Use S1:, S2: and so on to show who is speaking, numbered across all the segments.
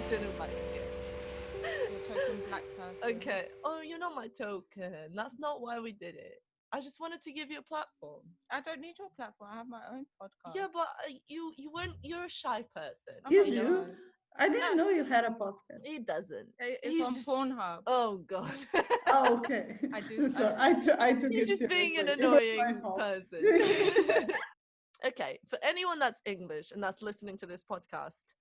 S1: didn't like this.
S2: You're a token black person.
S1: Okay. Oh, you're not my token. That's not why we did it. I just wanted to give you a platform.
S2: I don't need your platform. I have my own podcast.
S1: Yeah, but you weren't. You're a shy person.
S3: You
S2: not
S3: do?
S2: shy.
S3: I didn't know you had a podcast.
S1: He doesn't.
S2: It's
S1: He's
S2: on
S1: just-
S2: Pornhub.
S1: Oh God.
S3: Oh, okay.
S2: I do.
S3: So I took
S1: He's
S3: it
S1: just being an
S3: seriously. It was my
S1: annoying
S3: fault.
S1: person. Okay, for anyone that's English and that's listening to this podcast,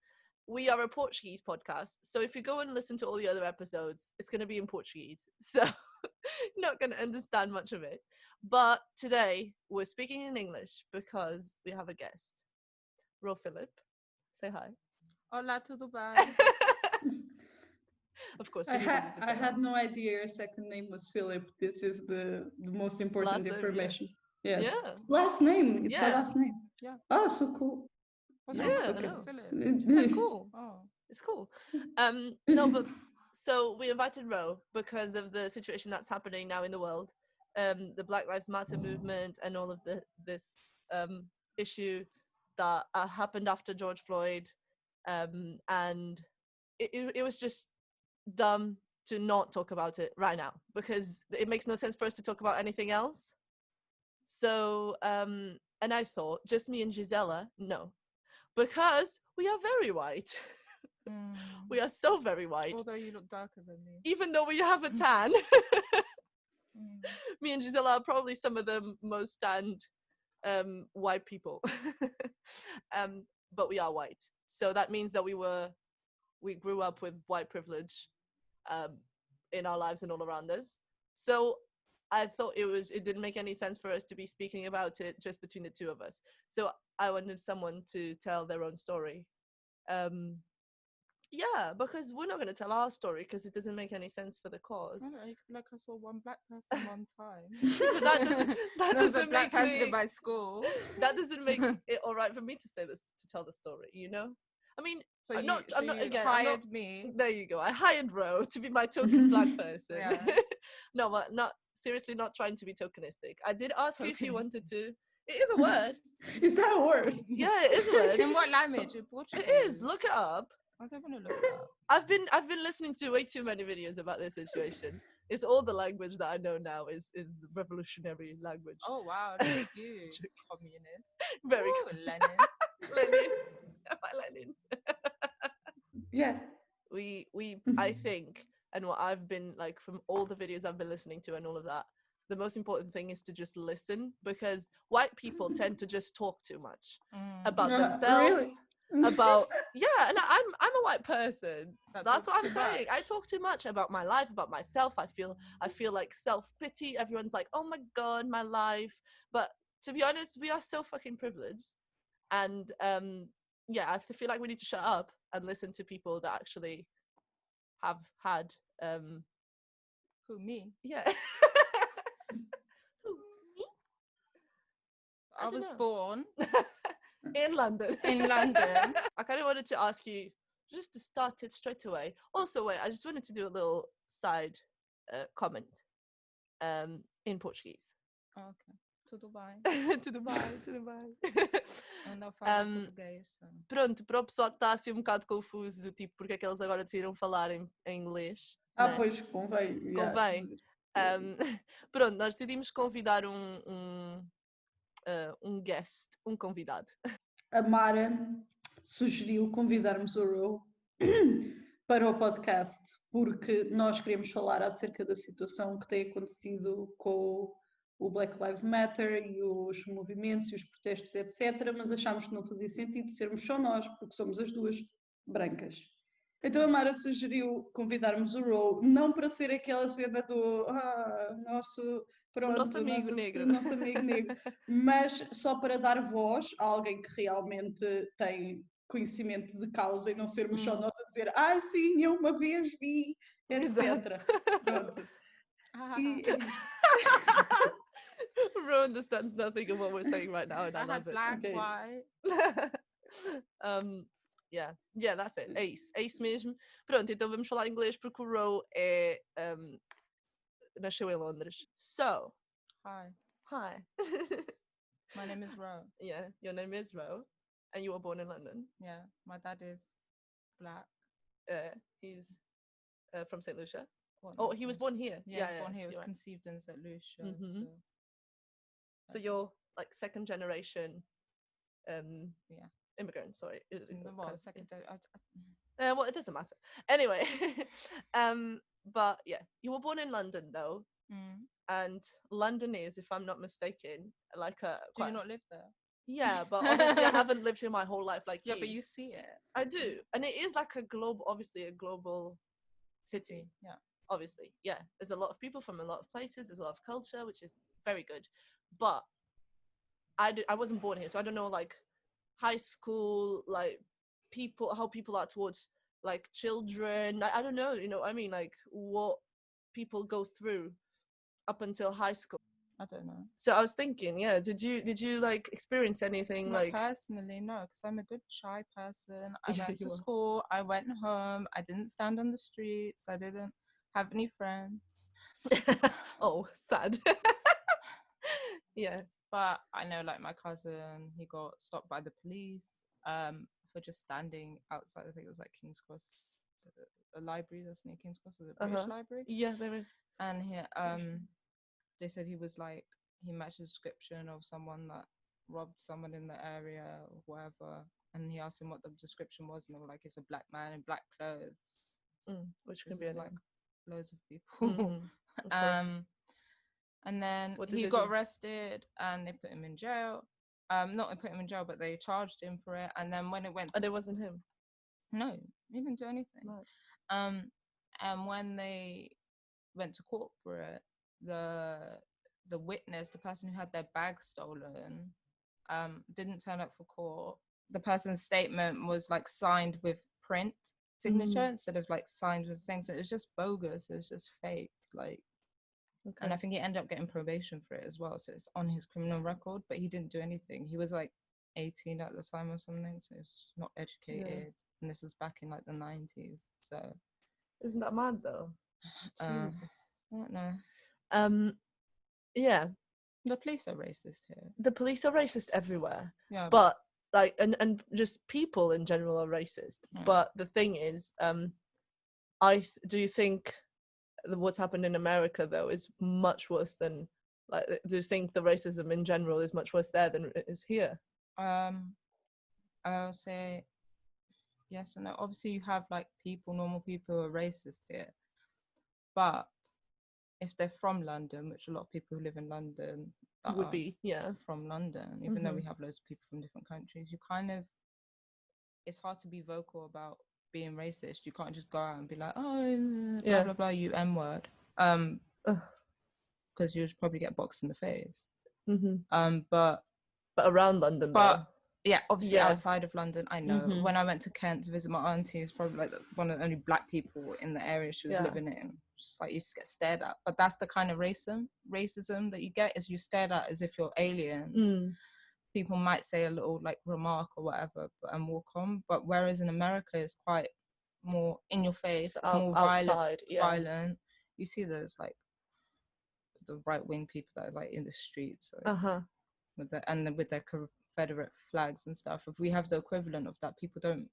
S1: we are a Portuguese podcast. So if you go and listen to all the other episodes, it's going to be in Portuguese. So you're not going to understand much of it. But today we're speaking in English because we have a guest, Roe Philip. Say hi.
S2: Olá, tudo bem?
S1: Of course,
S3: I
S1: we didn't need to
S3: I
S1: say
S3: had
S1: that.
S3: no idea your second name was Philip. This is the most important
S1: Last name, yeah.
S3: information. Yes.
S1: Yeah.
S3: Last name. It's her
S1: Yeah.
S3: last name.
S2: Yeah.
S3: Oh, so cool.
S2: What's
S1: Yeah,
S2: wrong
S1: I
S2: with
S1: know.
S2: Philip?
S1: Yeah, cool.
S2: Oh.
S1: It's cool. No, but so we invited Ro because of the situation that's happening now in the world, the Black Lives Matter movement and all of this issue that happened after George Floyd, and it was just dumb to not talk about it right now because it makes no sense for us to talk about anything else. So and I thought just me and Gisela, no, because we are very white. We are so very white.
S2: Although you look darker than me.
S1: Even though we have a tan,
S2: Mm.
S1: me and Gisela are probably some of the most tanned white people. But we are white. So that means that we grew up with white privilege in our lives and all around us. So I thought it didn't make any sense for us to be speaking about it just between the two of us. So I wanted someone to tell their own story. Yeah, because we're not going to tell our story because it doesn't make any sense for the cause.
S2: I don't know, you could, like I saw one black person one time.
S1: But that
S2: There was a
S1: doesn't
S2: black
S1: make
S2: person
S1: me,
S2: in my school.
S1: that doesn't make it all right for me to say this, to tell the story, you know? I mean,
S2: So
S1: I'm
S2: you,
S1: not-
S2: so
S1: I'm not-
S2: you
S1: again, I'm
S2: hired
S1: not-
S2: me.
S1: there you go. I hired Ro to be my token black person.
S2: Yeah.
S1: No, but not seriously, not trying to be tokenistic. I did ask you if you wanted
S2: Tokenistic.
S1: to. It is a word.
S3: Is that a word?
S1: Yeah, it is a word.
S2: In what language? In Portuguese?
S1: It is. Look it up.
S2: I don't want to look it up.
S1: I've been listening to way too many videos about this situation. It's all the language that I know now is revolutionary language.
S2: Oh wow, look at you, communist.
S1: Very
S2: Ooh,
S1: cool.
S2: Lenin.
S1: Lenin. Am I Lenin?
S3: Yeah.
S1: I think, and what I've been like from all the videos I've been listening to and all of that, the most important thing is to just listen, because white people tend to just talk too much about
S3: Yeah,
S1: themselves.
S3: really?
S1: About and I'm a white person.
S2: That
S1: That's
S2: talks
S1: what I'm
S2: too much.
S1: saying. I talk too much about my life, about myself. I feel like self-pity. Everyone's like, oh my god, my life. But to be honest, we are so fucking privileged, and yeah, I feel like we need to shut up and listen to people that actually have had
S2: Who, me?
S1: yeah. Who, me?
S2: I
S1: don't
S2: was
S1: know.
S2: born
S1: In London.
S2: in London.
S1: I kind of wanted to ask you just to start it straight away. Also, wait, I just wanted to do a little side comment in Portuguese.
S2: Oh, ok. Tudo bem.
S1: Tudo bem, tudo bem.
S2: Eu não falo português. So.
S1: Pronto, para o pessoal que está assim um bocado confuso, tipo, porque é que eles agora decidiram falar em inglês.
S3: Ah,
S1: né?
S3: pois, convém. yeah.
S1: Convém. Pronto, nós decidimos convidar um guest, um convidado.
S3: A Mara sugeriu convidarmos o Ro para o podcast porque nós queremos falar acerca da situação que tem acontecido com o Black Lives Matter e os movimentos e os protestos, etc. Mas achámos que não fazia sentido sermos só nós, porque somos as duas brancas. Então a Mara sugeriu convidarmos o Ro, não para ser aquela cena do
S1: nosso amigo negro.
S3: nosso amigo negro, mas só para dar voz a alguém que realmente tem conhecimento de causa e não sermos só nós a dizer sim, eu uma vez vi, etc. Pronto. E,
S1: Ro understands nothing of what we're saying right now, and I
S2: I
S1: love
S2: had
S1: it.
S2: black,
S3: Okay.
S2: white.
S1: Yeah, that's it. Ace mesmo. Pronto, então vamos falar inglês porque o Ro nasceu em Londres. So,
S2: Hi,
S1: hi.
S2: my name is Ro.
S1: Yeah, your name is Ro, and you were born in London.
S2: Yeah, my dad is black.
S1: He's from St. Lucia.
S2: What,
S1: Oh, he was born here.
S2: Yeah, he was born here. He was
S1: you're right.
S2: conceived in St. Lucia.
S1: Mhm. So you're like second generation
S2: Yeah.
S1: immigrant, sorry.
S2: Well, second.
S1: Well, it doesn't matter. Anyway, but yeah, you were born in London though, and London is, if I'm not mistaken, like a.
S2: Do you not live there?
S1: Yeah, but obviously I haven't lived here my whole life like you.
S2: Yeah, but you see it.
S1: I do, and it is like obviously a global city.
S2: Yeah.
S1: Obviously, yeah. There's a lot of people from a lot of places. There's a lot of culture, which is very good. But I wasn't born here, so I don't know like high school, like how people are towards like children. I don't know, you know what I mean, like what people go through up until high school.
S2: I don't know.
S1: So I was thinking, yeah, did you like experience anything?
S2: Not
S1: like
S2: personally, no, because I'm a good shy person. I
S1: Yeah,
S2: went to
S1: you are.
S2: school, I went home, I didn't stand on the streets, I didn't have any friends.
S1: Oh, sad. Yeah.
S2: But I know, like, my cousin, he got stopped by the police for just standing outside. I think it was like King's Cross, a library that's near King's Cross, is it British Library?
S1: Yeah, there is.
S2: And he, they said he was like, he matched the description of someone that robbed someone in the area or whatever. And he asked him what the description was, and they were like, it's a black man in black clothes.
S1: Which can be
S2: like loads of people.
S1: Of
S2: and then he got arrested and they put him in jail. Not they put him in jail, but they charged him for it. And then when it went,
S1: and it wasn't him.
S2: No, he didn't do anything.
S1: Right.
S2: And when they went to court for it, the witness, the person who had their bag stolen, didn't turn up for court. The person's statement was like signed with print signature instead of like signed with things. So it was just bogus. It was just fake. Like, and I think he ended up getting probation for it as well. So it's on his criminal record, but he didn't do anything. He was like 18 at the time or something, so he's not educated. Yeah. And this was back in like the 90s. So
S1: isn't that mad though? Jesus.
S2: I don't know.
S1: Yeah.
S2: The police are racist here.
S1: The police are racist everywhere.
S2: Yeah.
S1: But like, and just people in general are racist. Yeah. But the thing is, do you think what's happened in America though is much worse than, like, do you think the racism in general is much worse there than it is here?
S2: I'll say yes and no. Obviously you have like normal people who are racist here, but if they're from London, which a lot of people who live in London
S1: would be, yeah,
S2: from London, even though we have loads of people from different countries, you kind of, it's hard to be vocal about being racist. You can't just go out and be like, oh, blah, blah, blah, you M-word. Because you'll probably get boxed in the face. But
S1: around London, though.
S2: Yeah, obviously outside of London, I know. When I went to Kent to visit my auntie, it's probably like one of the only black people in the area she was living in. Just like, you used to get stared at. But that's the kind of racism that you get, is you're stared at as if you're aliens. People might say a little like remark or whatever and walk on. But whereas in America, it's quite more in your face, it's more violent. You see those like the right wing people that are like in the streets, with their Confederate flags and stuff. If we have the equivalent of that, people don't.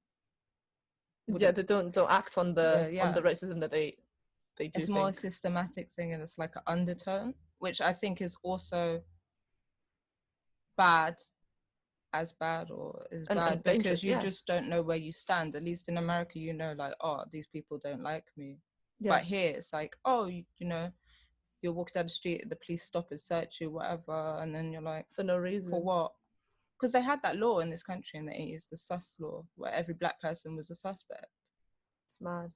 S1: They don't act on the racism that they do.
S2: It's more a systematic thing, and it's like an undertone, which I think is also bad or is bad because you just don't know where you stand. At least in America, you know, like, oh, these people don't like me. But here it's like, oh, you know, you'll walk down the street, the police stop and search you, whatever, and then you're like,
S1: for no reason.
S2: For what? Because they had that law in this country in the 80s, the sus law, where every black person was a suspect.
S1: It's mad.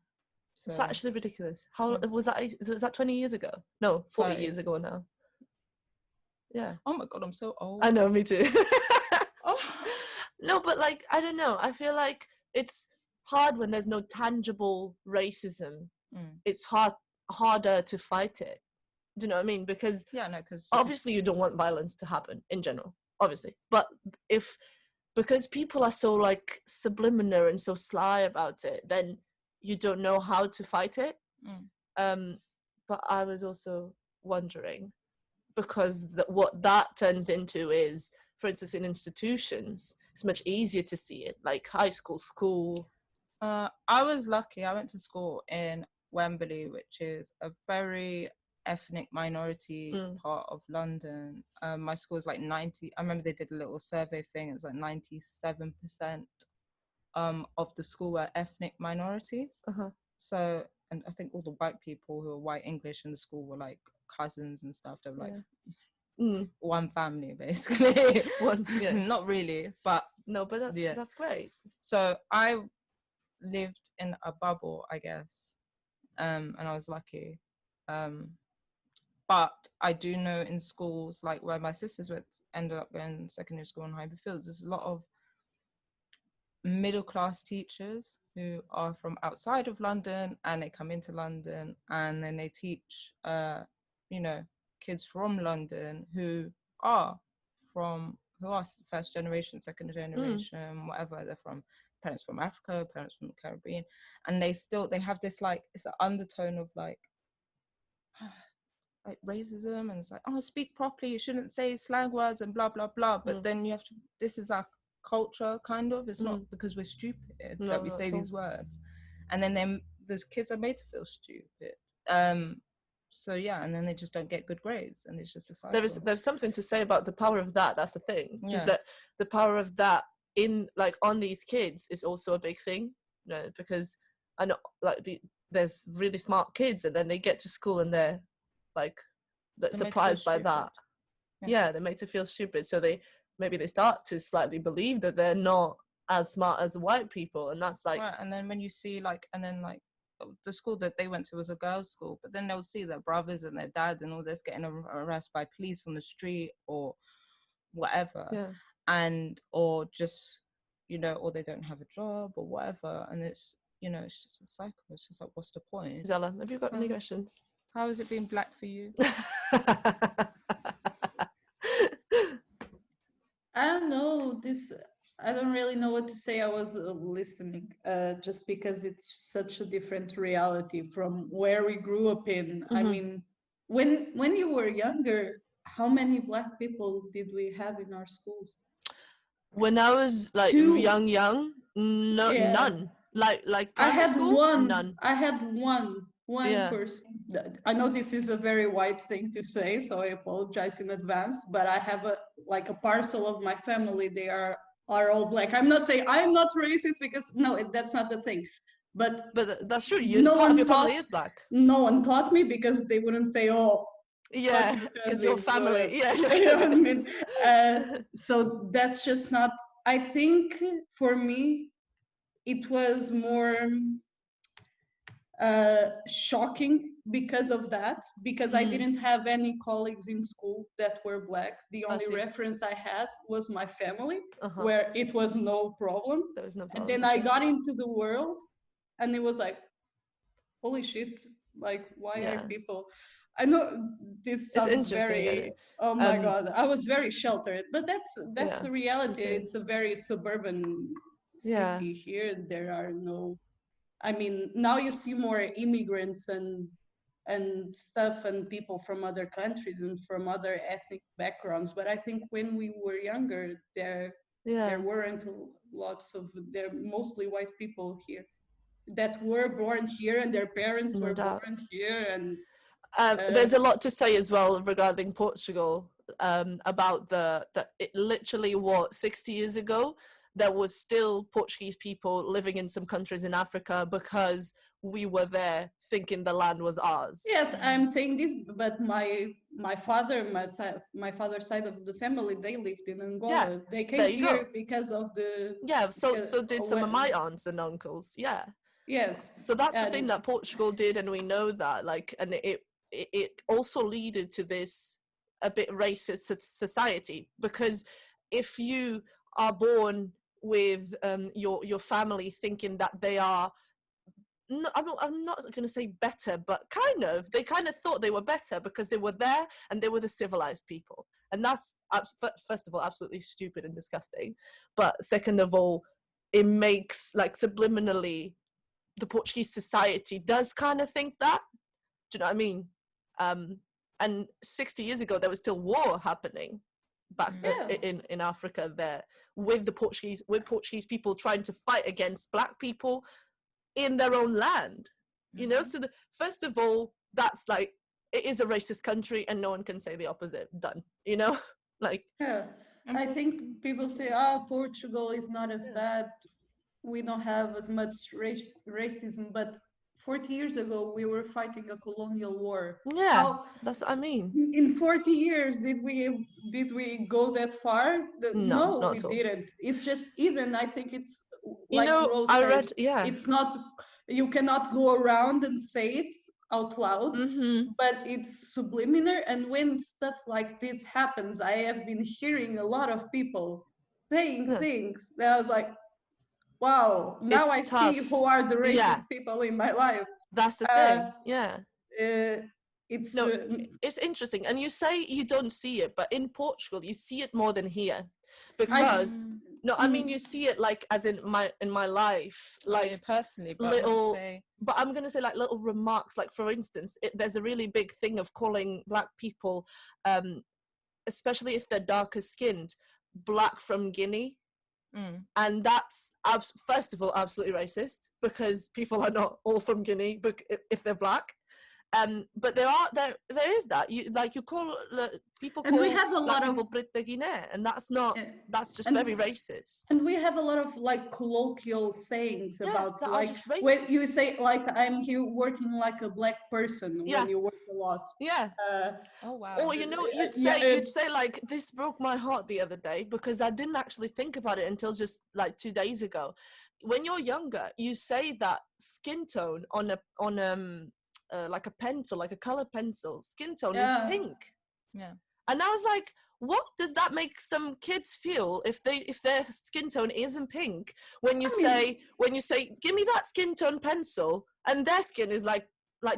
S1: So, it's actually ridiculous. How was that? Was that 20 years ago? No, 40 years ago now. Yeah.
S2: Oh my God, I'm so old.
S1: I know, me too. No, but like, I don't know. I feel like it's hard when there's no tangible racism. It's harder to fight it. Do you know what I mean? Because obviously you don't want violence to happen in general, obviously. But because people are so like subliminal and so sly about it, then you don't know how to fight it. But I was also wondering, because what that turns into is, for instance, in institutions, it's much easier to see it, like high school,
S2: I was lucky. I went to school in Wembley, which is a very ethnic minority part of London. My school is like 90. I remember they did a little survey thing. It was like 97% of the school were ethnic minorities. So, and I think all the white people who were white English in the school were like cousins and stuff. They were like one family, basically. Not really, but
S1: no, but that's great.
S2: So I lived in a bubble, I guess, and I was lucky. But I do know in schools like where my sisters ended up going secondary school in Highbury Fields, there's a lot of middle class teachers who are from outside of London and they come into London and then they teach kids from London who are first generation, second generation, whatever. They're from parents from Africa, parents from the Caribbean, and they have this like, it's an undertone of like racism, and it's like, oh, speak properly, you shouldn't say slang words and blah blah blah. But then you have to, this is our culture, kind of. It's not because we're stupid that we say these words, and then the kids are made to feel stupid. So yeah, and then they just don't get good grades, and it's just a cycle.
S1: There's something to say about the power of that. That's the thing, is that the power of that in like on these kids is also a big thing, because I know like there's really smart kids, and then they get to school and they're like surprised by that. Yeah, they're made to feel stupid, so they start to slightly believe that they're not as smart as the white people, and that's like
S2: and then when you see the school that they went to was a girls' school, but then they'll see their brothers and their dad and all this getting arrested by police on the street or whatever, or just or they don't have a job or whatever, and it's it's just a cycle. It's just like, what's the point?
S1: Zella, have you got any questions?
S2: How has it been black for you?
S3: I don't know. I don't really know what to say. I was listening just because it's such a different reality from where we grew up in. I mean, when you were younger, how many black people did we have in our schools?
S1: When I was like young, none. Like
S3: I had one.
S1: None.
S3: I had one person. I know this is a very white thing to say, so I apologize in advance. But I have a parcel of my family. They are all black. I'm not saying I'm not racist, because that's not the thing. But
S1: that's true. Part of your family is black.
S3: No one taught me, because they wouldn't say, oh.
S1: Yeah, because your family.
S3: You know what I mean? So that's just not. I think for me, it was more shocking because of that, because I didn't have any colleagues in school that were black. The only reference I had was my family, where it was no problem.
S1: There was no problem.
S3: And then I got into the world, and it was like, holy shit, like, why are people... I know this sounds very... Oh my God, I was very sheltered, but that's the reality. It's a very suburban city here. There are no... I mean, now you see more immigrants and stuff, and people from other countries and from other ethnic backgrounds. But I think when we were younger, there weren't lots of... They're mostly white people here that were born here, and their parents were born here. And
S1: there's a lot to say as well regarding Portugal, about it literally 60 years ago, there was still Portuguese people living in some countries in Africa because we were there thinking the land was ours.
S3: Yes, I'm saying this, but my father's side of the family, they lived in Angola. Yeah, they came here because of the...
S1: Yeah, so did some of my aunts and uncles. Yeah.
S3: Yes.
S1: So that's the thing that Portugal did, and we know that. And it also led to this a bit racist society, because if you are born with your family thinking that they are... No, I'm not going to say better, but they kind of thought they were better because they were there and they were the civilized people. And that's, first of all, absolutely stupid and disgusting. But second of all, it makes, like, subliminally, the Portuguese society does kind of think that. Do you know what I mean? And 60 years ago, there was still war happening back in Africa there, with Portuguese people trying to fight against black people, in their own land, you know? So first of all, that's like, it is a racist country and no one can say the opposite. Done, you know? Like,
S3: yeah. I think people say, Portugal is not as bad. We don't have as much racism, but 40 years ago, we were fighting a colonial war.
S1: yeah, that's what I mean.
S3: In 40 years, did we go that far?
S1: No, not
S3: we
S1: at all.
S3: didn't. It's just Eden. I think it's
S1: You
S3: like
S1: know,
S3: Rose
S1: I
S3: says,
S1: read, yeah.
S3: it's not, you cannot go around and say it out loud, but it's subliminal. And when stuff like this happens, I have been hearing a lot of people saying things that I was like, wow, now I see who are the racist people in my life.
S1: That's the thing. Yeah.
S3: It's
S1: interesting. And you say you don't see it, but in Portugal you see it more than here, because I mean, you see it like as in my life, like
S2: personally, but
S1: little, but I'm gonna say like little remarks, like for instance, there's a really big thing of calling black people, especially if they're darker skinned, black from Guinea. And that's first of all absolutely racist, because people are not all from Guinea if they're black. But there is that you call people call,
S3: and we have a lot of
S1: Preta Guinea, and that's not that's just very racist.
S3: And we have a lot of like colloquial sayings about like when you say like I'm here working like a black person when you work a lot.
S2: Oh wow.
S1: Or you know, you'd say like, this broke my heart the other day, because I didn't actually think about it until just like 2 days ago. When you're younger, you say that skin tone on like a pencil, like a colored pencil, skin tone is pink. And I was like, what does that make some kids feel if their skin tone isn't pink? When you say, give me that skin tone pencil, and their skin is like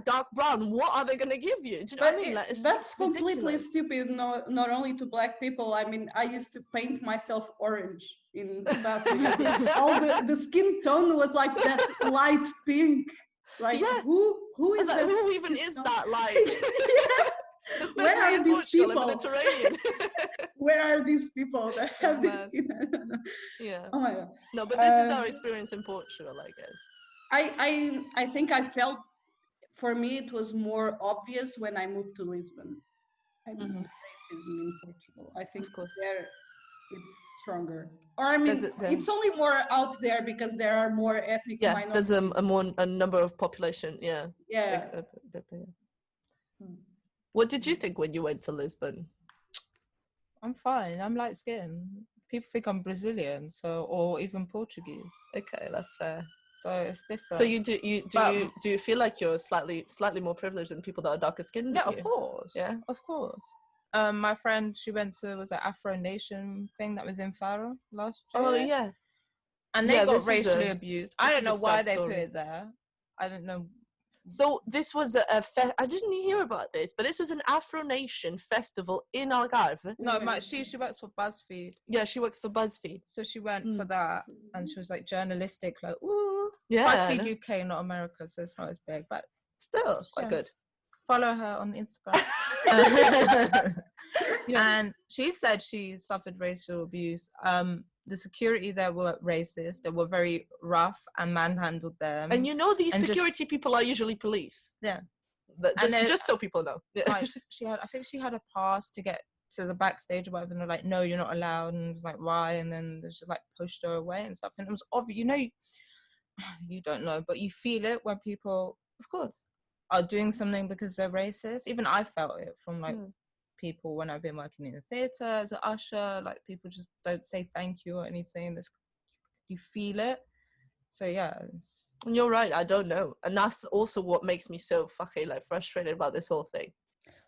S1: dark brown, what are they going to give you? Do you know what I mean? Like,
S3: that's completely stupid. Not only to black people. I mean, I used to paint myself orange in the past because all the skin tone was like that light pink. Like who is that?
S1: Who even is that? Like,
S3: yes. Where are these people? Where are these people that have this? Oh my god.
S1: No, but this is our experience in Portugal, I guess.
S3: I think I felt, for me, it was more obvious when I moved to Lisbon. I mean, racism in Portugal. I think there it's stronger. Or I mean, it's only more out there because there are more ethnic minorities.
S1: There's a number of population. What did you think when you went to Lisbon?
S2: I'm fine. I'm light skinned. People think I'm Brazilian, or even Portuguese.
S1: Okay, that's fair.
S2: So it's different.
S1: So do you feel like you're slightly more privileged than people that are darker skinned?
S2: Yeah, of course.
S1: Yeah,
S2: of course. My friend, she went to was an Afro Nation thing that was in Faro last year.
S1: Oh yeah.
S2: And they got racially abused. I don't know why they put it there. I don't know.
S1: So this was I didn't hear about this, but this was an Afro Nation festival in Algarve.
S2: No, she works for BuzzFeed.
S1: Yeah, she works for BuzzFeed.
S2: So she went for that, and she was like journalistic, like, ooh.
S1: Yeah.
S2: BuzzFeed UK, not America, so it's not as big, but
S1: still quite good.
S2: Follow her on Instagram. And she said she suffered racial abuse. The security there were racist. They were very rough and manhandled them.
S1: And you know, these security people are usually police.
S2: Yeah.
S1: But just so people know. Yeah.
S2: Like, I think she had a pass to get to the backstage or whatever, and they're like, no, you're not allowed. And it was like, why? And then they just like pushed her away and stuff. And it was obvious, you know, you don't know, but you feel it when people, of course, are doing something because they're racist. Even I felt it from like people when I've been working in the theatre as an usher. Like, people just don't say thank you or anything. You feel it. So yeah.
S1: You're right. I don't know, and that's also what makes me so fucking like frustrated about this whole thing.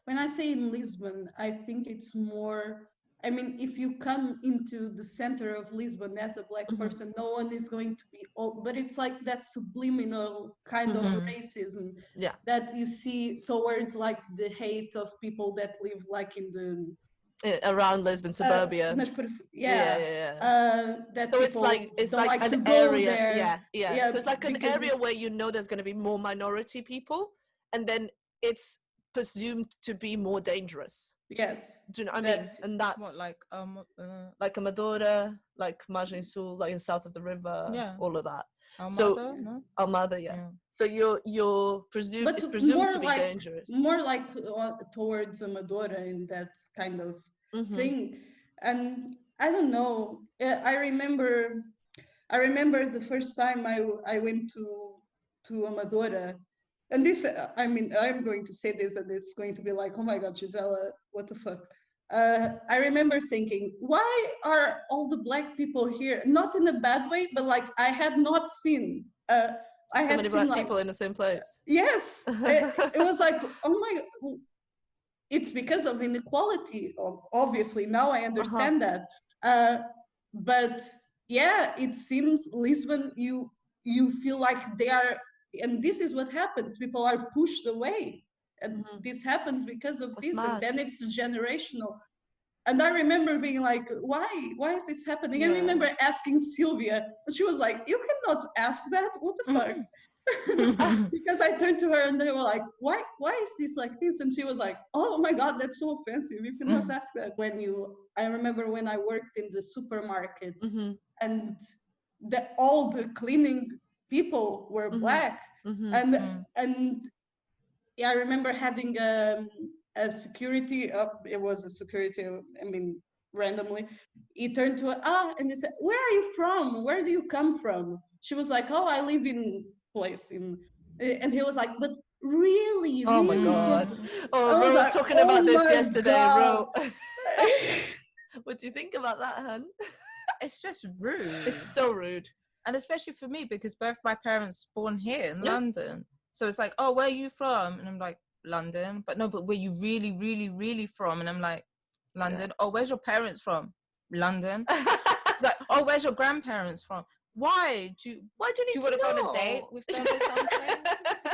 S3: When I say in Lisbon, I think it's more. I mean, if you come into the center of Lisbon as a black person, no one is going to be old, but it's like that subliminal kind of racism that you see towards like the hate of people that live like in the
S1: around Lisbon suburbia.
S3: That
S1: so it's like an area. Yeah. So it's like an area where you know there's going to be more minority people, and then it's presumed to be more dangerous.
S3: Yes.
S1: Do you know what I mean? And that's
S2: what, like
S1: Amadora, like Margem Sul, like in south of the river, all of that.
S2: Almada, no?
S1: Almada, yeah. So you're presumed,
S3: but
S1: it's presumed to be
S3: like,
S1: dangerous.
S3: More like towards Amadora in that kind of thing. And I don't know. I remember the first time I went to Amadora, and this, I mean, I'm going to say this and it's going to be like, oh my God, Gisela, what the fuck? I remember thinking, why are all the Black people here? Not in a bad way, but like I had not seen. I
S1: so
S3: had
S1: many
S3: seen
S1: Black people in the same place.
S3: Yes, it was like, oh my. It's because of inequality. Obviously, now I understand that. But yeah, it seems Lisbon, you feel like they are, and this is what happens. People are pushed away. And this happens because of this, and then it's generational. And I remember being like, why is this happening? I remember asking Sylvia, and she was like, you cannot ask that, what the fuck? Because I turned to her and they were like, why is this like this? And she was like, oh my God, that's so offensive, you cannot ask that. I remember when I worked in the supermarket, and all the cleaning people were Black, and I remember having a security, it was a security, I mean, randomly, he turned to her, and he said, where are you from? Where do you come from? She was like, oh, I live in place in, and he was like, but really?
S1: Oh my God. Oh, Ro was talking about this yesterday, Ro. What do you think about that, hun?
S2: It's just rude.
S1: It's so rude.
S2: And especially for me, because both my parents born here in London. So it's like, oh, where are you from? And I'm like, London. But no, but where you really, really, really from? And I'm like, London. Yeah. Oh, where's your parents from? London. It's like, oh, where's your grandparents from? Why do you want to go on a date with them or something?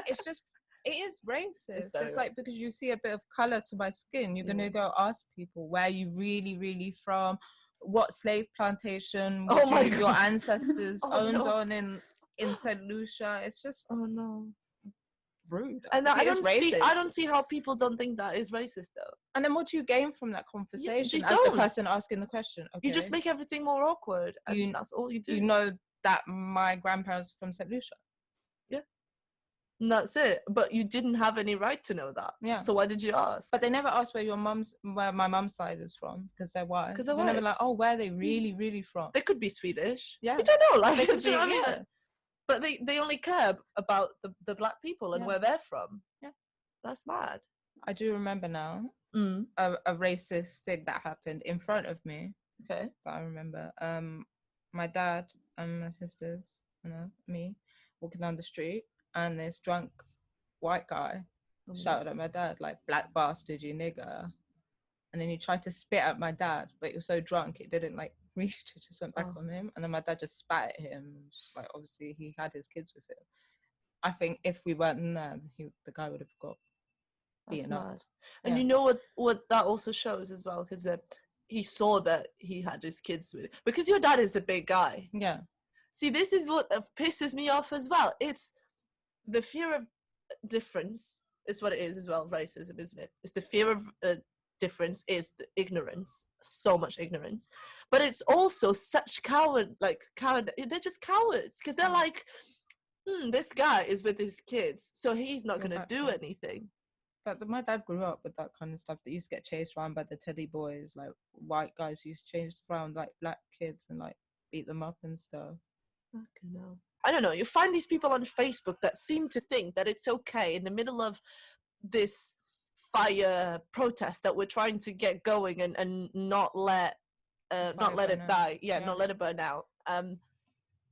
S2: It's just, it is racist. It's like, because you see a bit of color to my skin, you're going to go ask people, where are you really, really from? What slave plantation your ancestors owned on in St. Lucia? It's just rude.
S1: And I don't see how people don't think that is racist though.
S2: And then what do you gain from that conversation as the person asking the question? Okay.
S1: You just make everything more awkward, and that's all you do.
S2: You know that my grandparents are from St. Lucia.
S1: Yeah. And that's it. But you didn't have any right to know that. Yeah. So why did you ask?
S2: But they never asked where my mum's side is from, because they're white. Because they're never like, oh, where are they really, really from?
S1: They could be Swedish.
S2: Yeah.
S1: You don't know. Like,
S2: they could be,
S1: But they only care about the Black people and where they're from. Yeah. That's mad.
S2: I do remember now a racist thing that happened in front of me.
S1: Okay.
S2: That I remember. My dad and my sisters, me, walking down the street, and this drunk white guy shouted at my dad, like, black bastard, you nigger. And then he tried to spit at my dad, but he was so drunk it didn't like reach, it just went back on him. And then my dad just spat at him. Like, obviously he had his kids with him. I think if we weren't in there, the guy would have got beaten up.
S1: And you know what that also shows as well, because he saw that he had his kids with, because your dad is a big guy.
S2: Yeah.
S1: See, this is what pisses me off as well. It's the fear of difference is what it is as well. Racism, isn't it? It's the fear of difference, is the ignorance, so much ignorance. But it's also such coward. They're just cowards, because they're like, this guy is with his kids, so he's not going to do anything.
S2: But my dad grew up with that kind of stuff. That used to get chased around by the teddy boys, like white guys who used to chase around like black kids and like beat them up and stuff.
S1: Okay, no. I don't know. You find these people on Facebook that seem to think that it's okay in the middle of this fire protest that we're trying to get going and not let it die. Not let it burn out.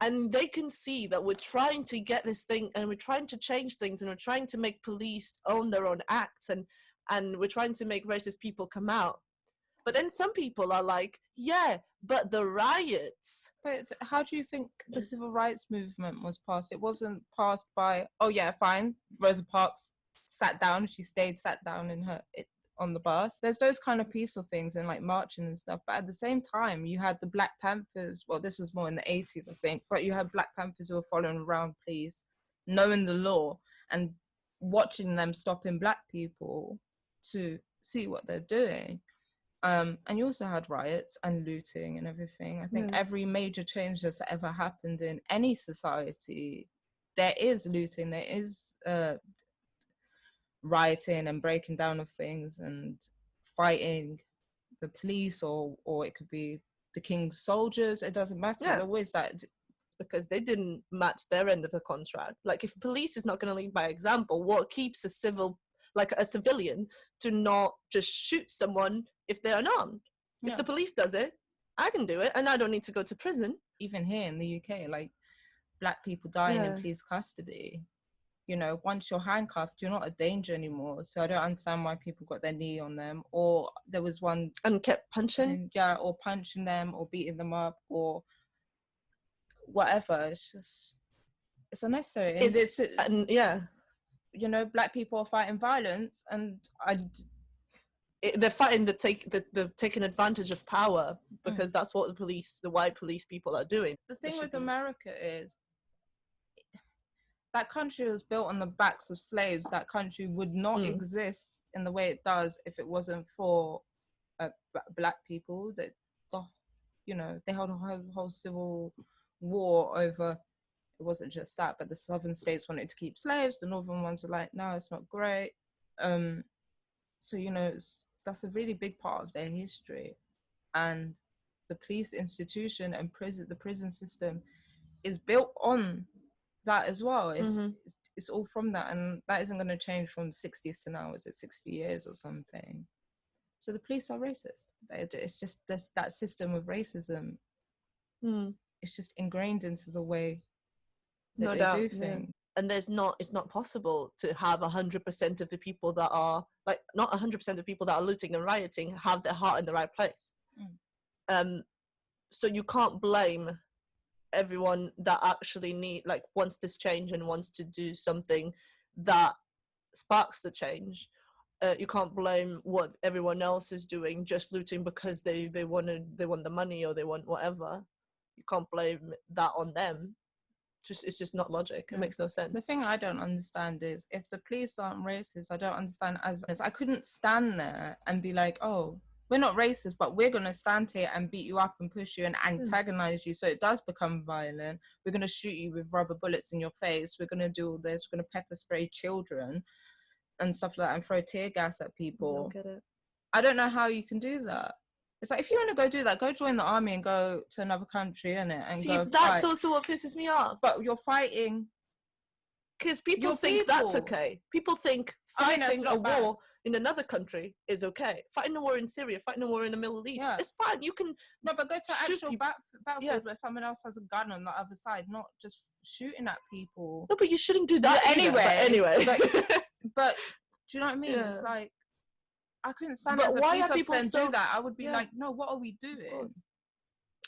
S1: And they can see that we're trying to get this thing, and we're trying to change things, and we're trying to make police own their own acts, and we're trying to make racist people come out. But then some people are like, yeah, but the riots.
S2: But how do you think the civil rights movement was passed? It wasn't passed by, oh yeah, fine, Rosa Parks sat down on the bus. There's those kind of peaceful things and like marching and stuff. But at the same time, you had the Black Panthers. Well, this was more in the 80s, I think. But you had Black Panthers who were following around police, knowing the law and watching them stopping Black people to see what they're doing. And you also had riots and looting and everything. I think every major change that's ever happened in any society, there is looting, there is rioting and breaking down of things and fighting the police, or it could be the king's soldiers. It doesn't matter. There's always that,
S1: because they didn't match their end of the contract. Like, if police is not going to lead by example, what keeps a civilian to not just shoot someone if they're unarmed? If the police does it, I can do it, and I don't need to go to prison.
S2: Even here in the UK, like, black people dying in police custody, you know, once you're handcuffed, you're not a danger anymore. So I don't understand why people got their knee on them, or there was one
S1: and kept punching,
S2: or punching them or beating them up or whatever. It's unnecessary. And you know, black people are fighting violence, and
S1: they're fighting they're taking advantage of power, because that's what the white police people are doing.
S2: The thing with America is that country was built on the backs of slaves. That country would not exist in the way it does if it wasn't for black people. That, you know, they held a whole civil war over. It wasn't just that, but the southern states wanted to keep slaves. The northern ones were like, no, it's not great. So, you know, that's a really big part of their history. And the police institution and the prison system is built on that as well. It's all from that, and that isn't going to change from 60s to now. Is it 60 years or something? So the police are racist. It's just that system of racism. It's just ingrained into the way that they do things.
S1: And it's not possible to have 100% of the people that are, like, not 100% of the people that are looting and rioting have their heart in the right place. So you can't blame everyone that actually wants this change and wants to do something that sparks the change. You can't blame what everyone else is doing, just looting because they want the money or they want whatever. You can't blame that on them. It's just not logic. It makes no sense.
S2: The thing I don't understand is, if the police aren't racist, I don't understand as I couldn't stand there and be like, oh, we're not racist, but we're going to stand here and beat you up and push you and antagonize you so it does become violent. We're going to shoot you with rubber bullets in your face. We're going to do all this. We're going to pepper spray children and stuff like that and throw tear gas at people.
S1: I don't get it.
S2: I don't know how you can do that. It's like, if you want to go do that, go join the army and go to another country, innit? And
S1: see,
S2: go
S1: that's
S2: fight.
S1: Also what pisses me off.
S2: But you're fighting.
S1: Because people think that's okay. People think fighting a war in another country is okay. Fighting a war in Syria, fighting a war in the Middle East, it's fine. You can
S2: but go to actual battlefield where someone else has a gun on the other side, not just shooting at people.
S1: No, but you shouldn't do that anyway.
S2: But do you know what I mean? It's like, I couldn't stand
S1: but
S2: as a
S1: why
S2: police
S1: are people
S2: officer and do that. I would be like, no, what are we doing?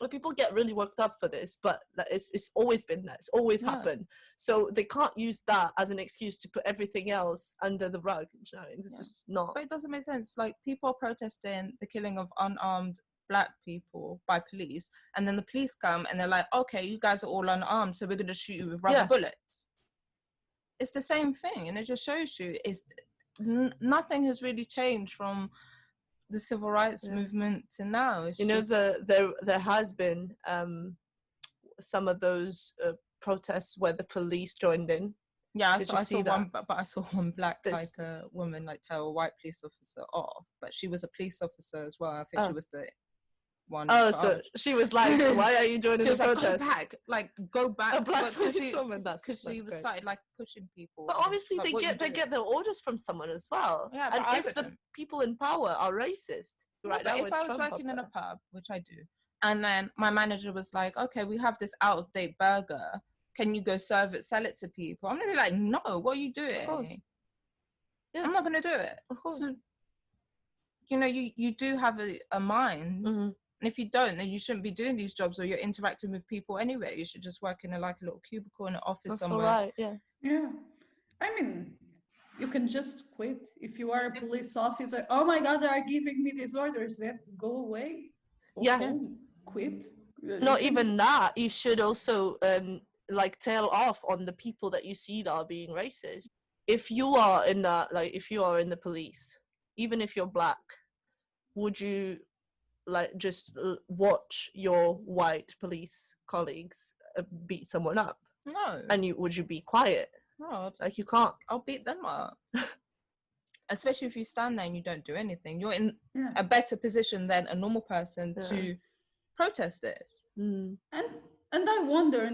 S1: Well, people get really worked up for this, but it's always been that. It's always happened. So they can't use that as an excuse to put everything else under the rug. You know, it's just not.
S2: But it doesn't make sense. Like, people are protesting the killing of unarmed black people by police, and then the police come and they're like, okay, you guys are all unarmed, so we're going to shoot you with rubber bullets. It's the same thing, and it just shows you nothing has really changed from the civil rights movement to now. It's
S1: there has been some of those protests where the police joined in.
S2: I saw one black woman tell a white police officer off, but she was a police officer as well. I think she was the one.
S1: So she was like, "Why are you joining the protest?"
S2: Go back,
S1: A black policewoman,
S2: because she started pushing people.
S1: But obviously, they get their orders from someone as well.
S2: Yeah,
S1: and if the people in power are racist,
S2: if I was working in a pub, which I do, and then my manager was like, "Okay, we have this out of date burger. Can you go sell it to people?" I'm gonna be like, "No, what are you doing?"
S1: Of course. Yeah.
S2: I'm not gonna do it.
S1: Of course.
S2: So, you do have a mind.
S1: Mm-hmm.
S2: And if you don't, then you shouldn't be doing these jobs, or you're interacting with people anyway. You should just work in a little cubicle in an office somewhere.
S1: That's all right, yeah.
S3: Yeah. I mean, you can just quit. If you are a police officer, oh my God, they are giving me these orders, then go away. Quit.
S1: Not even that. You should also tail off on the people that you see that are being racist. If you are in that, if you are in the police, even if you're black, would you like just watch your white police colleagues beat someone up?
S2: No.
S1: And would you be quiet?
S2: No.
S1: Like, you can't.
S2: I'll beat them up. Especially if you stand there and you don't do anything. You're in a better position than a normal person to protest this.
S3: And I wonder,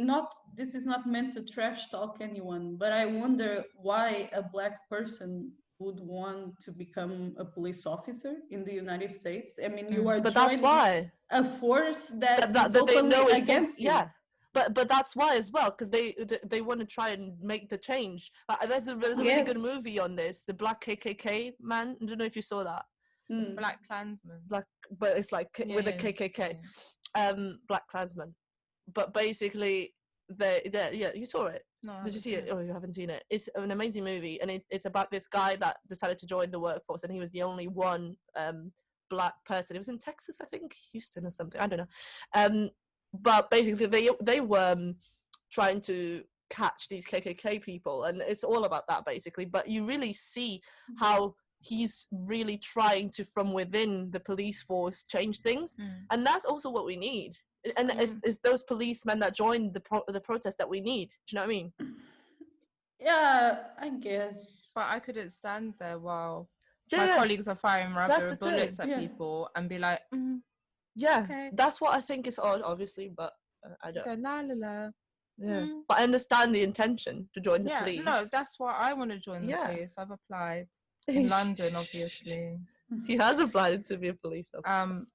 S3: this is not meant to trash talk anyone, but I wonder why a Black person would want to become a police officer in the United States. I mean, you are joining a force that is openly against you.
S1: Yeah. But that's why as well, because they want to try and make the change. There's a really good movie on this, the Black KKK man. I don't know if you saw that.
S2: Black Klansman.
S1: But it's like with a KKK. Black Klansman. But basically, you saw it.
S2: No,
S1: did you see it? Oh, you haven't seen it. It's an amazing movie, and it's about this guy that decided to join the workforce, and he was the only one Black person. It was in Texas, I think, Houston or something. I don't know. But basically, they were trying to catch these KKK people, and it's all about that basically. But you really see how he's really trying to, from within the police force, change things, and that's also what we need. And it's those policemen that joined the protest that we need. Do you know what I mean?
S3: Yeah, I guess.
S2: But I couldn't stand there while my colleagues are firing rubber bullets at people and be like,
S1: okay. That's what I think is odd, obviously, but I don't.
S2: Go, la la la.
S1: Yeah, but I understand the intention to join the police.
S2: No, that's why I want to join the police. I've applied in London, obviously.
S1: He has applied to be a police officer.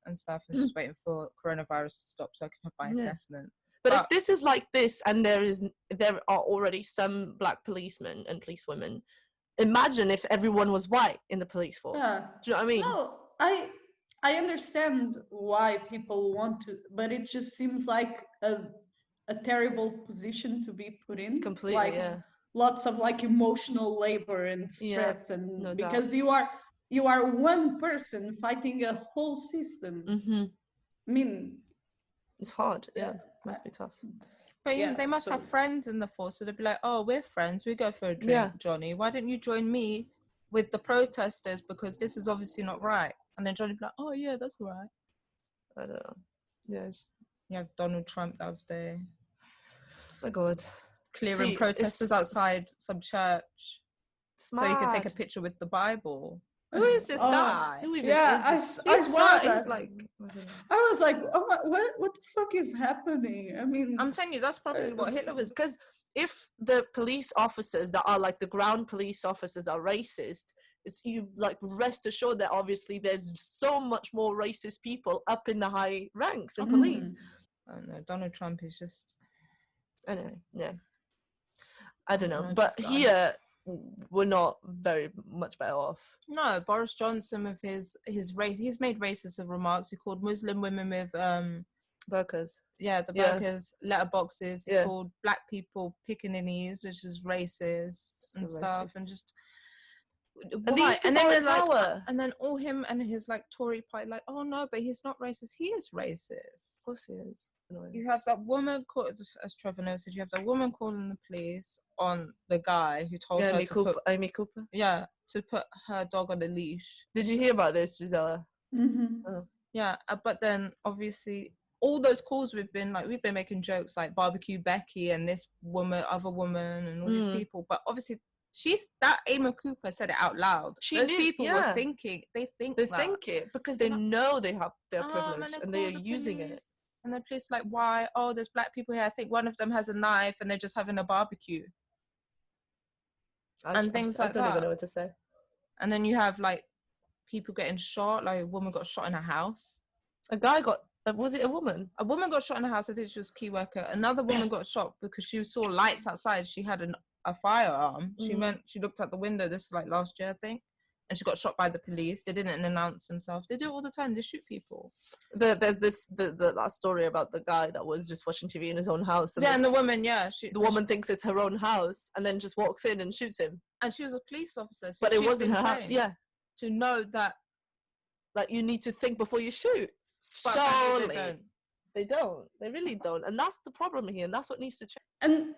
S2: And stuff, and just waiting for coronavirus to stop so I can have my assessment.
S1: But if this is like this, and there are already some Black policemen and policewomen, imagine if everyone was white in the police force.
S3: Yeah.
S1: Do you know what I mean?
S3: No, I understand why people want to, but it just seems like a terrible position to be put in.
S1: Completely,
S3: like, lots of like emotional labor and stress, and because you are one person fighting a whole system. I mean,
S1: it's hard. Yeah, must be tough.
S2: But they must have friends in the force, so they'd be like, "Oh, we're friends. We go for a drink, Johnny. Why don't you join me with the protesters? Because this is obviously not right." And then Johnny be like, "Oh yeah, that's right."
S1: I don't know. Yeah,
S2: you have Donald Trump out there.
S1: Oh my God,
S2: clearing protesters outside some church, so you can take a picture with the Bible. Who is this guy?
S3: I saw that. I was like, oh my, what the fuck is happening? I mean,
S2: I'm telling you, that's probably what Hitler was.
S1: Because if the police officers that are like the ground police officers are racist, you like rest assured that obviously there's so much more racist people up in the high ranks in police.
S2: I don't know. Donald Trump is just.
S1: Anyway, I don't know, but here we're not very much better off.
S2: No, Boris Johnson with his race, he's made racist remarks. He called Muslim women with
S1: burqas.
S2: Yeah, the burqas, letterboxes. He called Black people pickaninnies, which is racist and stuff, and just.
S1: And these people are in power.
S2: And then all him and his like Tory party, like, oh no, but he's not racist. He is racist.
S1: Of course he is. Annoying.
S2: You have that woman called, as Trevor knows, you have that woman calling the police on the guy who told her to
S1: Amy Cooper.
S2: Yeah, to put her dog on a leash.
S1: Did you hear about this, Gisela?
S3: Oh.
S2: Yeah, but then obviously all those calls we've been making jokes like barbecue Becky and this woman, other woman, and all these people, but obviously. Amy Cooper said it out loud. Those people were thinking. They think
S1: it because they know they have their privilege and they are using it.
S2: And the police like, why? Oh, there's Black people here. I think one of them has a knife and they're just having a barbecue.
S1: I don't even know what to say.
S2: And then you have like people getting shot. Like a woman got shot in her house.
S1: A guy got. Was it a woman?
S2: A woman got shot in her house. I think she was a key worker. Another woman got shot because she saw lights outside. She had a firearm. She looked out the window, this is like last year I think, and she got shot by the police. They didn't announce themselves. They do it all the time. They shoot people.
S1: There's that story about the guy that was just watching TV in his own house,
S2: and the woman the
S1: woman thinks it's her own house and then just walks in and shoots him,
S2: and she was a police officer, so
S1: but it wasn't her house.
S2: To know that
S1: like you need to think before you shoot.
S2: But
S1: surely they really don't, and that's the problem here, and that's what needs to change.
S3: And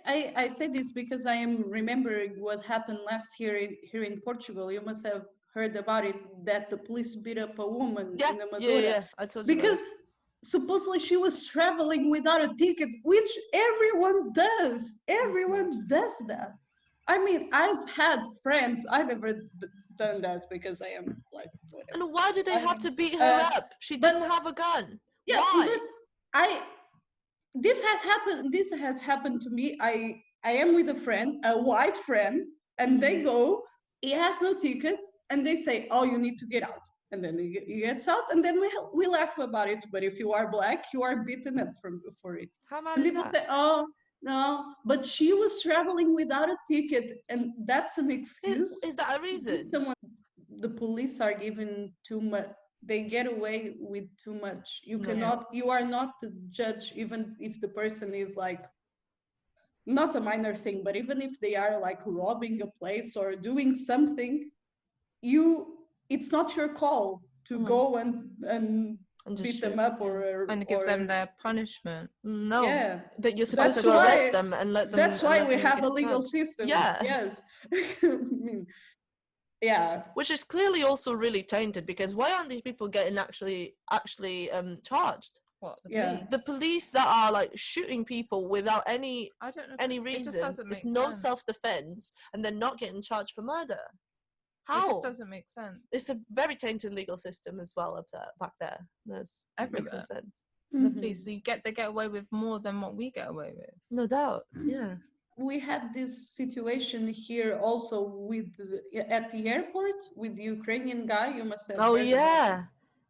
S3: I say this because I am remembering what happened last year here in Portugal. You must have heard about it, that the police beat up a woman
S1: Yeah,
S3: in Amadora.
S1: yeah. I told you
S3: Because supposedly she was traveling without a ticket, which everyone does. Everyone does that. I mean, I've had friends. I never done that because I am like whatever.
S1: And why did they have to beat her up? She didn't have a gun.
S3: Yeah,
S1: why?
S3: But this has happened to me. I am with a friend, a white friend, and they go, he has no ticket, and they say, oh, you need to get out. And then he gets out, and then we laugh about it. But if you are black, you are beaten up for it.
S1: How mad
S3: and
S1: is
S3: people
S1: that?
S3: say, oh, no, but she was traveling without a ticket, and that's an excuse.
S1: Is that a reason?
S3: The police are given too much. They get away with too much. You are not the judge, even if the person is like, not a minor thing, but even if they are like robbing a place or doing something, it's not your call to go and beat them up
S2: and give them their punishment.
S1: No,
S3: yeah,
S1: that you're supposed to arrest them and let them.
S3: That's why we have a legal system.
S1: Yeah.
S3: Yes. I mean, yeah.
S1: Which is clearly also really tainted, because why aren't these people getting actually charged?
S2: What,
S1: the police that are like shooting people without any reason? It's no self-defense, and they're not getting charged for murder. How?
S2: It just doesn't make sense.
S1: It's a very tainted legal system as well back there. There's makes no sense.
S2: The police, they get away with more than what we get away with.
S1: No doubt. Yeah.
S3: We had this situation here also at the airport with the Ukrainian guy. You must have.
S1: Oh yeah.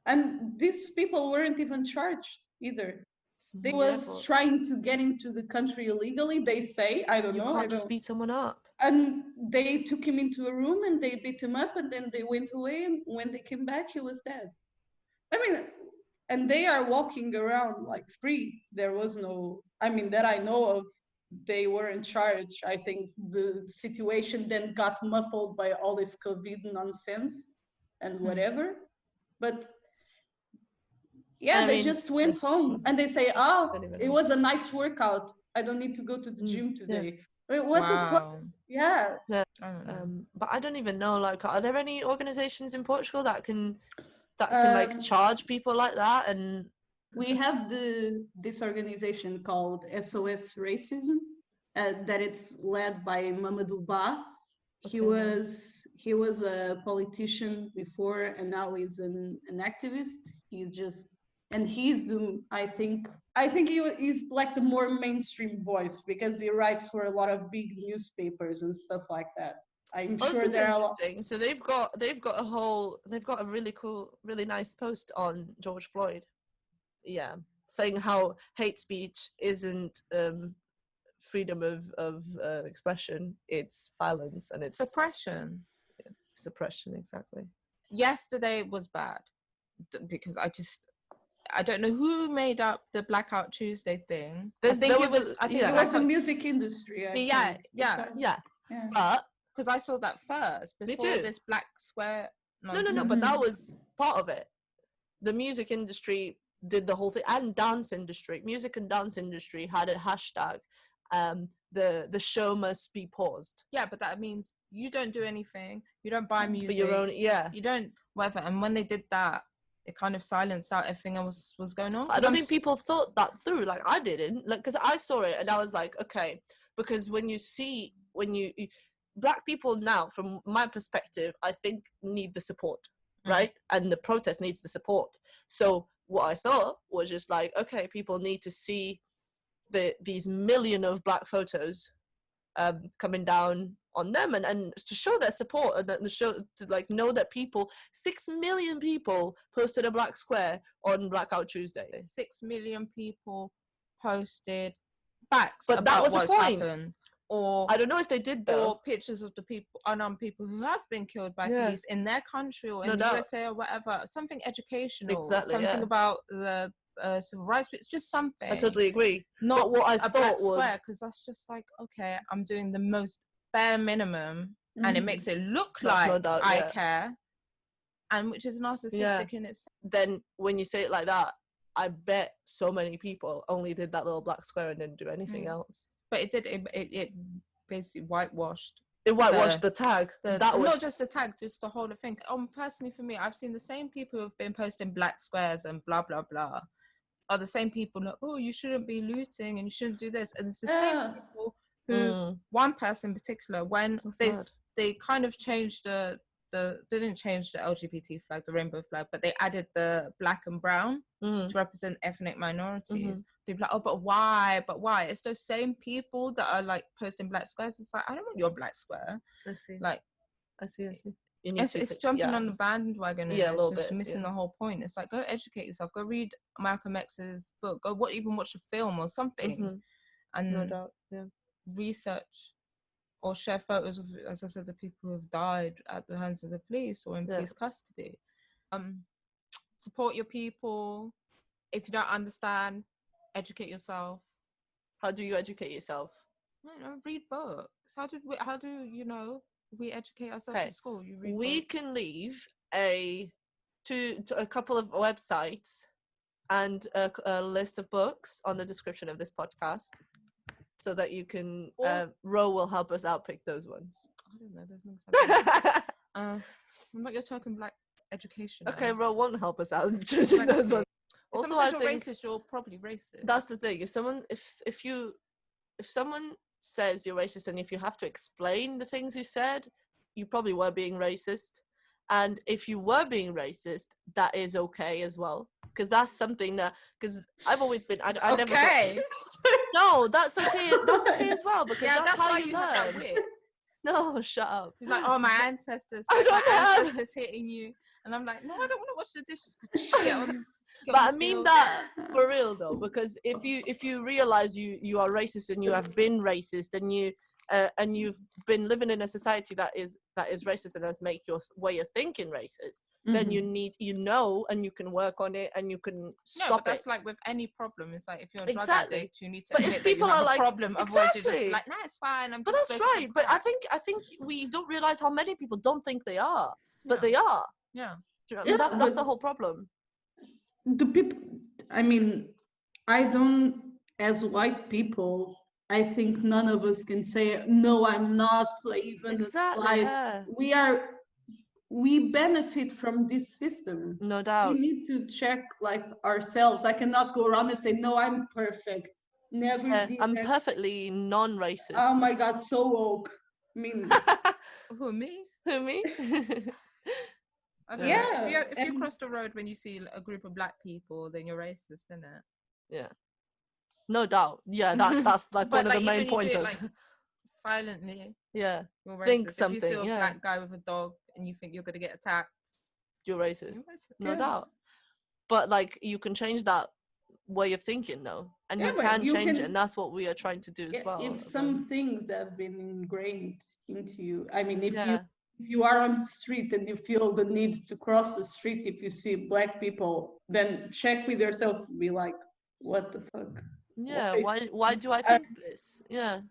S3: And these people weren't even charged either. They was trying to get into the country illegally. They say, I don't know.
S1: You can't just beat someone up.
S3: And they took him into a room and they beat him up, and then they went away. And when they came back, he was dead. I mean, and they are walking around like free. There was no, I mean, that I know of, they were in charge. I think the situation then got muffled by all this COVID nonsense and whatever. But yeah, they just went home and they say, oh, it was a nice workout. I don't need to go to the gym today. Wait, what the fuck? Yeah.
S1: But I don't even know, like, are there any organizations in Portugal that can like charge people like that? And
S3: we have this organization called SOS Racism, that it's led by Mamadou Ba. He was a politician before, and now he's an activist. I think he's like the more mainstream voice, because he writes for a lot of big newspapers and stuff like that. I'm sure there are
S1: interesting. So they've got a really cool, really nice post on George Floyd. Yeah, saying how hate speech isn't freedom of expression, it's violence, and it's
S2: suppression.
S1: Yeah, suppression, exactly.
S2: Yesterday was bad because I don't know who made up the Blackout Tuesday thing. I think it was
S3: the music industry.
S1: Yeah. But
S2: because I saw that first before this black square.
S1: No, but that was part of it. The music industry did the whole thing, and music and dance industry had a hashtag. The show must be paused.
S2: Yeah, but that means you don't do anything. You don't buy music
S1: for your own. Yeah,
S2: you don't whatever. And when they did that, it kind of silenced out everything else was going on.
S1: I don't think people thought that through. Like I didn't. Like, because I saw it and I was like, okay. Because when you black people now, from my perspective, I think need the support, right? And the protest needs the support. So what I thought was just like, okay, people need to see these million of black photos coming down on them, and to show their support, and to show, to like know that 6 million people posted a black square on Blackout Tuesday.
S2: 6 million people posted facts
S1: but
S2: about
S1: that was
S2: what's
S1: the point.
S2: happened. Or
S1: I don't know if they did though.
S2: Or pictures of the unarmed people who have been killed by police in their country or in the USA or whatever. Something educational.
S1: Exactly.
S2: Something about the civil rights. It's just something.
S1: I totally agree.
S2: Not
S1: but what I thought was,
S2: because that's just like, okay, I'm doing the most bare minimum, and it makes it look like I care, and which is narcissistic in itself.
S1: Then when you say it like that, I bet so many people only did that little black square and didn't do anything else.
S2: But it basically whitewashed
S1: It whitewashed the tag. That was
S2: not just the tag, just the whole thing. Personally, for me, I've seen the same people who have been posting black squares and blah blah blah are the same people like, oh, you shouldn't be looting and you shouldn't do this, and it's the same people who one person in particular, when they kind of changed they didn't change the LGBT flag, the rainbow flag, but they added the black and brown to represent ethnic minorities. People are like, oh, but why? It's those same people that are like posting black squares. It's like, I don't want your black square.
S1: I see.
S2: Like,
S1: I see.
S2: It's jumping on the bandwagon, and it's just missing the whole point. It's like, go educate yourself, go read Malcolm X's book, go even watch a film or something, and
S1: no doubt,
S2: research or share photos of, as I said, the people who have died at the hands of the police or in police custody. Support your people. If you don't understand, educate yourself.
S1: How do you educate yourself?
S2: I don't know, read books. How do we educate ourselves at school?
S1: We can leave a couple of websites and a list of books on the description of this podcast, so that you can. Roe will help us outpick those ones.
S2: I don't know. There's no. I'm not your token black education.
S1: Okay, Roe won't help us out choosing those ones.
S2: Also, I think racist, you're probably racist.
S1: That's the thing. If someone says you're racist, and if you have to explain the things you said, you probably were being racist. And if you were being racist, that is okay as well, because that's something that, because I've always been I never no, that's okay. That's okay as well, because that's how you learn. No, shut up.
S2: He's like, oh, my ancestors.
S1: I don't
S2: my ancestors hitting you, and I'm like, no, I don't want to wash the dishes.
S1: But I mean that for real though, because if you realize you are racist and you have been racist and you've been living in a society that is racist and has make your way of thinking racist, then you need and you can work on it and you can stop
S2: that's
S1: it.
S2: Like with any problem, it's like if you're a drug addict, you need to admit
S1: that you have a problem.
S2: Otherwise you're just like, nah, it's fine.
S1: But that's right. But I think we don't realize how many people don't think they are, but they are.
S2: Yeah.
S1: That's the whole problem.
S3: The people, I mean, I don't, as white people, I think none of us can say, no, I'm not even a slight. We benefit from this system.
S1: No doubt.
S3: We need to check like ourselves. I cannot go around and say, no, I'm perfect. Never did
S1: I'm
S3: that.
S1: Perfectly non-racist.
S3: Oh my God, so woke. I mean.
S2: Who, me? I don't know. If you cross the road when you see a group of black people, then you're racist, isn't it?
S1: Yeah. No doubt. Yeah, that's like one of the main pointers.
S2: Like, silently.
S1: Yeah.
S2: You're racist.
S1: Think something.
S2: If you see a black guy with a dog and you think you're gonna get attacked,
S1: you're racist. No doubt. But like you can change that way of thinking though. And you can change it, and that's what we are trying to do as well.
S3: If some things have been ingrained into you, I mean, if you are on the street and you feel the need to cross the street, if you see black people, then check with yourself and be like, what the fuck?
S1: Yeah, why do I think this? Yeah.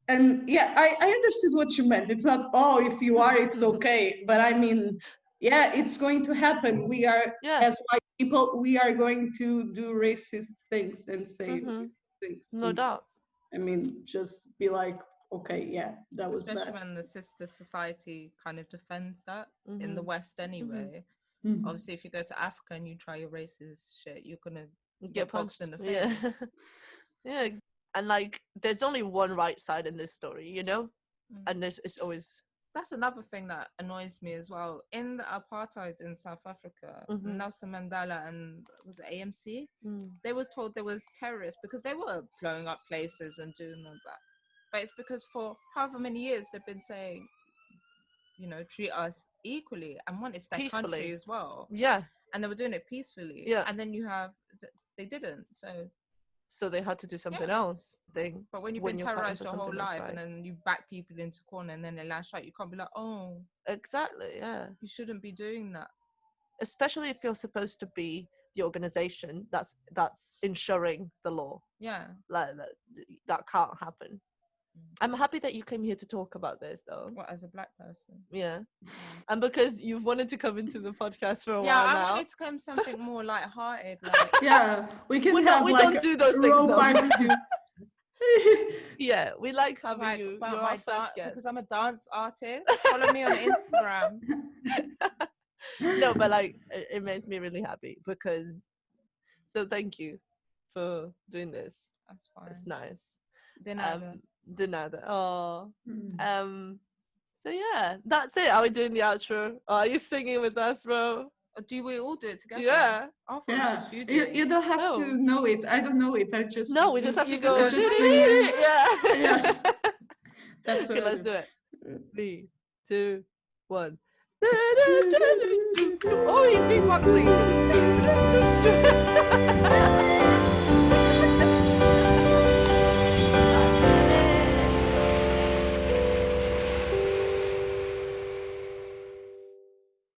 S3: And I understood what you meant. It's not, if you are, it's okay. But I mean, it's going to happen. We are, as white people, we are going to do racist things and say things.
S1: No doubt.
S3: I mean, just be like, okay, that was
S2: especially
S3: bad.
S2: when the sister society kind of defends that in the West anyway. Obviously, if you go to Africa and you try your racist shit, you're gonna get punched in the face.
S1: Yeah. And like, there's only one right side in this story, you know, and it's always.
S2: That's another thing that annoys me as well. In the apartheid in South Africa, Nelson Mandela and was it AMC? They were told there was terrorists because they were blowing up places and doing all that. But it's because for however many years they've been saying, you know, treat us equally, and one, it's their country as well.
S1: Yeah.
S2: And they were doing it peacefully. Yeah. And then they didn't. So they
S1: had to do something else.
S2: But when you've been terrorized your whole life and then you back people into corner and then they lash out, you can't be like, oh.
S1: Exactly, yeah.
S2: You shouldn't be doing that.
S1: Especially if you're supposed to be the organization that's ensuring the law.
S2: Yeah.
S1: Like that can't happen. I'm happy that you came here to talk about this, though.
S2: What, as a black person?
S1: Yeah. And because you've wanted to come into the podcast for a while now.
S2: Yeah, I wanted to come something more lighthearted. Like.
S3: We can have
S1: we don't do those things, though. Yeah, we like having you.
S2: About
S1: You're
S2: my
S1: our first guest.
S2: because I'm a dance artist. Follow me on Instagram.
S1: No, but like it makes me really happy because. So thank you for doing this.
S2: That's fine.
S1: It's nice.
S2: De nada.
S1: De nada. Oh. So yeah, that's it. Are we doing the outro? Or are you singing with us, bro?
S2: Or do we all do it together?
S1: Yeah.
S2: I thought it was just you doing.
S3: You don't have to know it. I don't know it. I just
S1: No, we just have to
S3: you
S1: go.
S3: just sing it.
S1: Yeah.
S3: Yes. That's what
S1: Okay,
S3: I
S1: let's
S3: do.
S1: do it. 3, 2, 1. Oh, he's beatboxing.